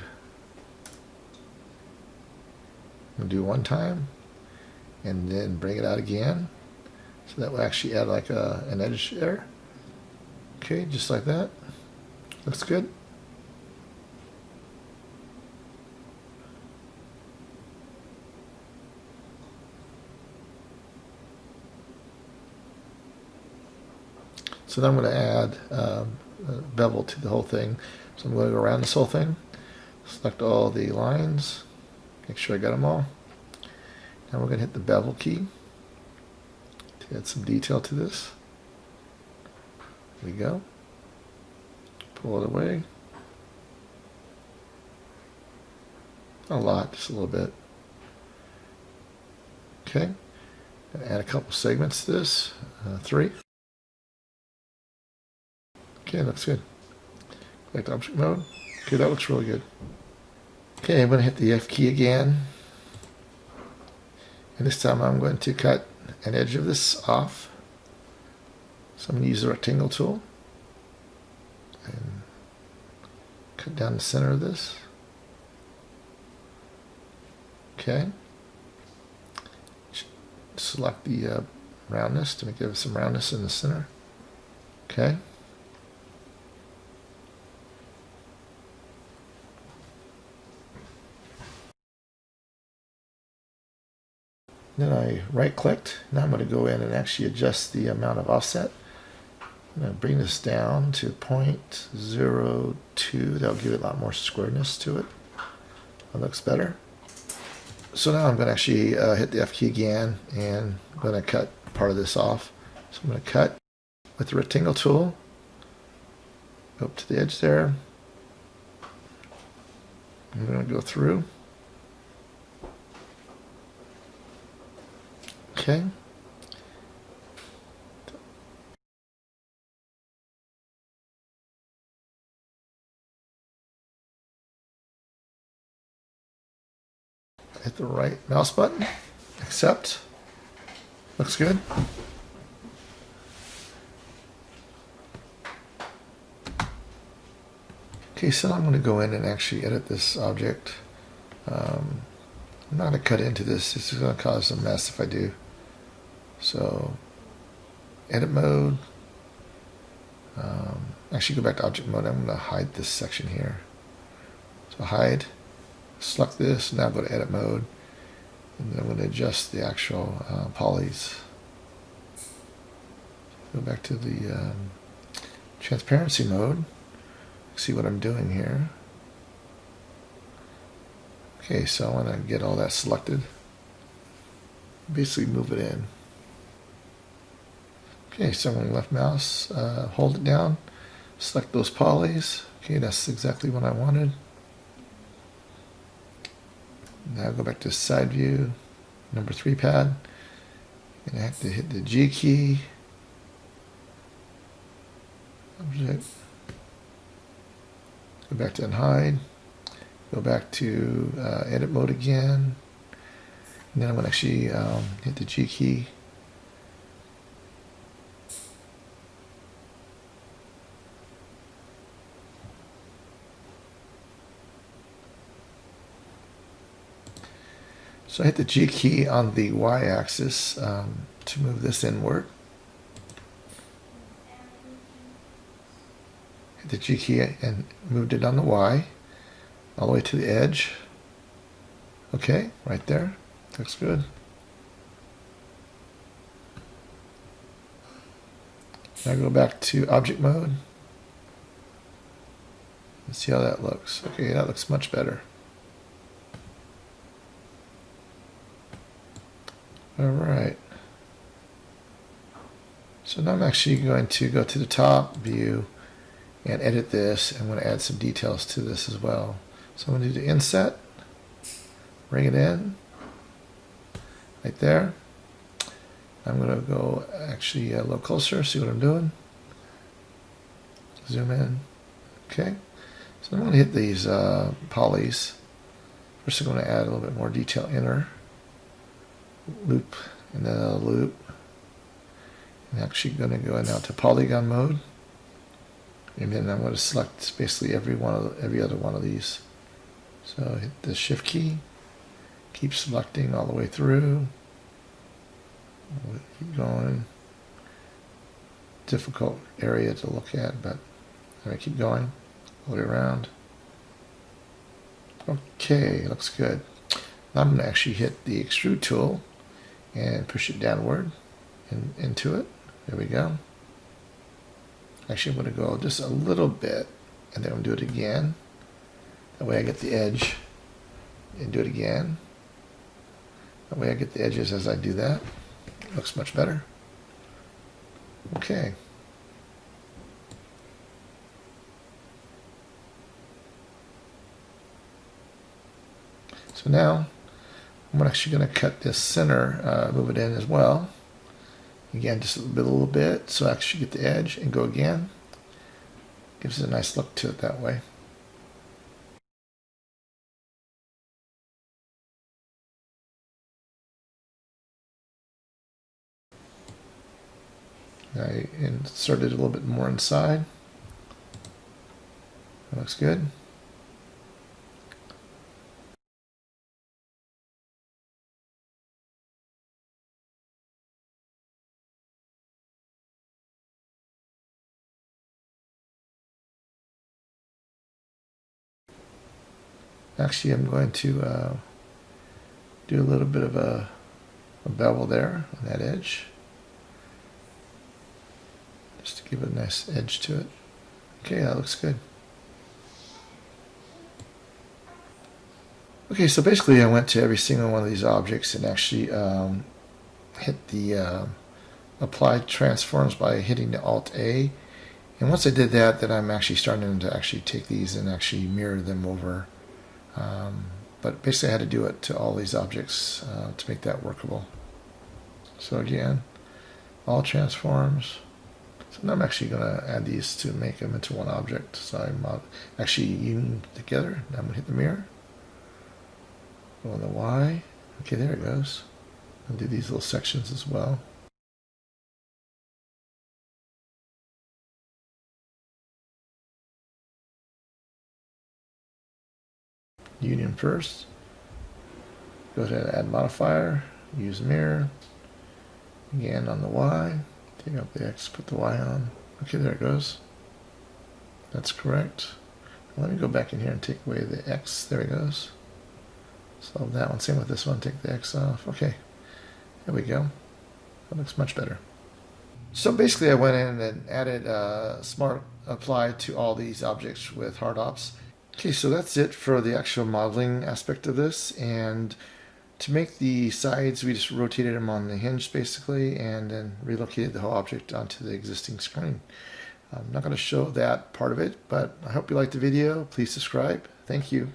We'll do one time and then bring it out again. So that will actually add like an edge there. Okay, just like that. Looks good. So then I'm going to add a bevel to the whole thing. So I'm going to go around this whole thing, select all the lines, make sure I got them all. Now we're going to hit the bevel key to add some detail to this. There we go. Pull it away. Not a lot, just a little bit. Okay. Gonna add a couple segments to this. 3. Okay, looks good. Back to object mode. Okay, that looks really good. Okay, I'm going to hit the F key again. And this time I'm going to cut an edge of this off. So I'm going to use the rectangle tool and cut down the center of this. Okay. Select the roundness to give it some roundness in the center. Okay. Then I right-clicked. Now I'm going to go in and actually adjust the amount of offset. I'm going to bring this down to 0.02. That'll give it a lot more squareness to it. That looks better. So now I'm going to actually hit the F key again, and I'm going to cut part of this off. So I'm going to cut with the rectangle tool. Go up to the edge there. I'm going to go through. Okay. Hit the right mouse button. Accept. Looks good. Okay, so I'm going to go in and actually edit this object. I'm not going to cut into this. This is going to cause some mess if I do. So, edit mode. Actually, go back to object mode. I'm going to hide this section here. So hide. Select this. Now go to edit mode. And then I'm going to adjust the actual polys. Go back to the transparency mode. See what I'm doing here. Okay, so I want to get all that selected. Basically move it in. Okay, so I'm going to left mouse, hold it down, select those polys. Okay, that's exactly what I wanted. Now go back to side view, number 3 pad, and I have to hit the G key. Object. Go back to unhide. Go back to edit mode again. And then I'm going to actually hit the G key. So I hit the G key on the Y-axis to move this inward. Hit the G key and moved it on the Y all the way to the edge. Okay, right there. Looks good. Now go back to object mode and see how that looks. Okay, that looks much better. Alright. So now I'm actually going to go to the top view and edit this. I'm going to add some details to this as well. So I'm going to do the inset, bring it in, right there. I'm going to go actually a little closer, see what I'm doing. Zoom in. Okay. So I'm going to hit these polys. First I'm going to add a little bit more detail inner. Loop, and then a loop. I'm actually going to go now to polygon mode. And then I'm going to select basically every other one of these. So hit the shift key, keep selecting all the way through. We'll keep going. Difficult area to look at, but I'm going to keep going all the way around. Okay, looks good. Now I'm going to actually hit the extrude tool and push it downward and into it. There we go. Actually, I'm going to go just a little bit, and then I'm going to do it again. That way I get the edge, and do it again. That way I get the edges as I do that. Looks much better. Okay. So now, I'm actually going to cut this center, move it in as well. Again, just a little bit, so I actually get the edge and go again. Gives it a nice look to it that way. I inserted a little bit more inside. That looks good. Actually, I'm going to do a little bit of a bevel there on that edge, just to give it a nice edge to it. Okay, that looks good. Okay, so basically I went to every single one of these objects and actually hit the apply transforms by hitting the Alt-A. And once I did that, then I'm actually starting to actually take these and actually mirror them over. But basically I had to do it to all these objects to make that workable. So again, all transforms. So now I'm actually going to add these to make them into one object. So I'm actually union together. Now I'm going to hit the mirror. Go on the Y. Okay, there it goes. I'll do these little sections as well. Union first. Go ahead and add modifier. Use mirror. Again on the Y. Take out the X, put the Y on. Okay, there it goes. That's correct. Let me go back in here and take away the X. There it goes. Solve that one. Same with this one. Take the X off. Okay. There we go. That looks much better. So basically I went in and added Smart Apply to all these objects with hard ops. Okay, so that's it for the actual modeling aspect of this. And to make the sides, we just rotated them on the hinge basically and then relocated the whole object onto the existing screen. I'm not going to show that part of it, but I hope you liked the video. Please subscribe. Thank you.